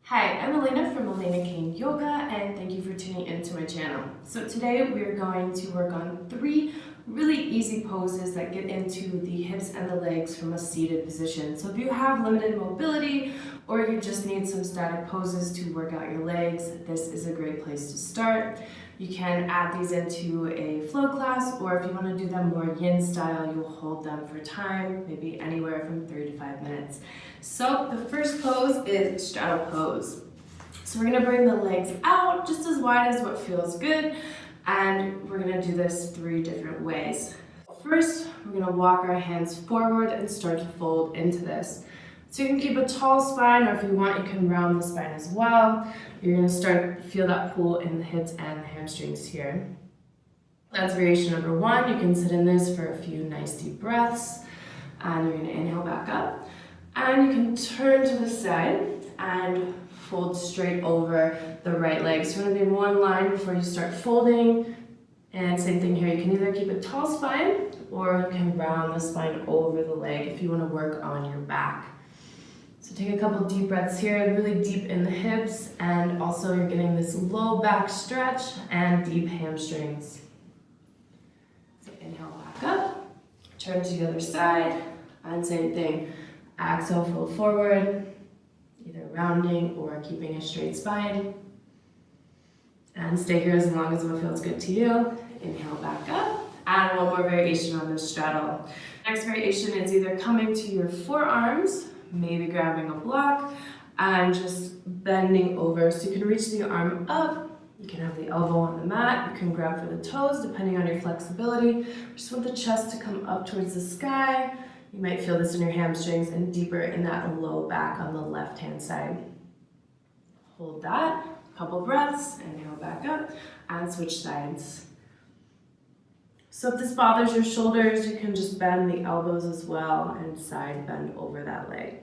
Hi, I'm Alana from Alana Kane Yoga, and thank you for tuning into my channel. So today we are going to work on 3 really easy poses that get into the hips and the legs from a seated position. So if you have limited mobility or you just need some static poses to work out your legs, this is a great place to start. You can add these into a flow class, or if you want to do them more yin style, you'll hold them for time, maybe anywhere from 3 to 5 minutes. So the first pose is straddle pose. So we're going to bring the legs out just as wide as what feels good, and we're going to do this 3 different ways. First, we're going to walk our hands forward and start to fold into this. So you can keep a tall spine, or if you want, you can round the spine as well. You're going to start to feel that pull in the hips and the hamstrings here. That's variation number 1. You can sit in this for a few nice deep breaths, and you're going to inhale back up. And you can turn to the side and fold straight over the right leg. So you want to be in one line before you start folding. And same thing here, you can either keep a tall spine or you can round the spine over the leg if you want to work on your back. So take a couple deep breaths here, really deep in the hips, and also you're getting this low back stretch and deep hamstrings. So inhale back up, turn to the other side, and same thing. Exhale, fold forward, either rounding or keeping a straight spine. And stay here as long as what feels good to you. Inhale back up, and one more variation on this straddle. Next variation is either coming to your forearms, maybe grabbing a block, and just bending over. So you can reach the arm up, you can have the elbow on the mat, you can grab for the toes depending on your flexibility. Just want the chest to come up towards the sky. You might feel this in your hamstrings and deeper in that low back on the left hand side. Hold that, couple breaths, inhale back up, and switch sides. So if this bothers your shoulders, you can just bend the elbows as well and side bend over that leg.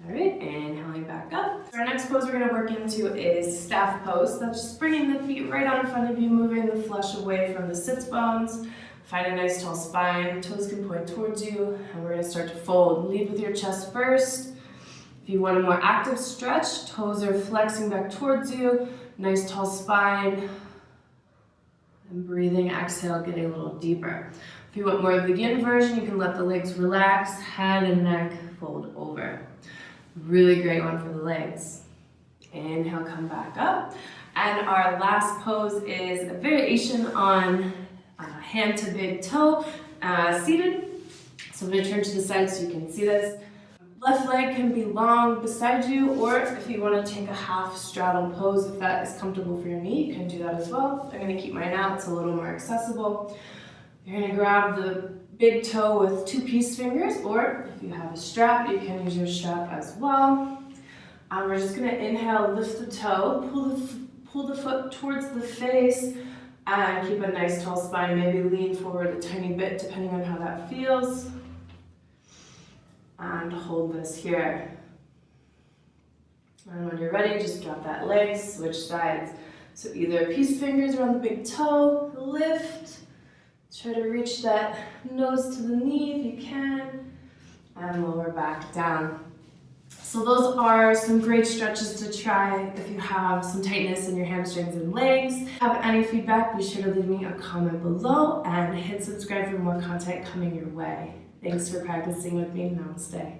All right, inhaling back up. So our next pose we're going to work into is staff pose. That's just bringing the feet right out in front of you, moving the flesh away from the sits bones. Find a nice tall spine, toes can point towards you, and we're going to start to fold. Lead with your chest first. If you want a more active stretch, toes are flexing back towards you, nice tall spine. And breathing, exhale, getting a little deeper. If you want more of the yin version, you can let the legs relax, head and neck fold over. Really great one for the legs. Inhale, come back up. And our last pose is a variation on hand to big toe, seated. So I'm going to turn to the side so you can see this. Left leg can be long beside you, or if you want to take a half straddle pose, if that is comfortable for your knee, you can do that as well. I'm going to keep mine out, it's a little more accessible. You're going to grab the big toe with 2 peace fingers, or if you have a strap, you can use your strap as well. We're just going to inhale, lift the toe, pull the foot towards the face, and keep a nice tall spine. Maybe lean forward a tiny bit depending on how that feels. And hold this here. And when you're ready, just drop that leg, switch sides. So either peace fingers around the big toe, lift, try to reach that nose to the knee if you can, and lower back down. So those are some great stretches to try if you have some tightness in your hamstrings and legs. If you have any feedback, be sure to leave me a comment below and hit subscribe for more content coming your way. Thanks for practicing with me. Namaste.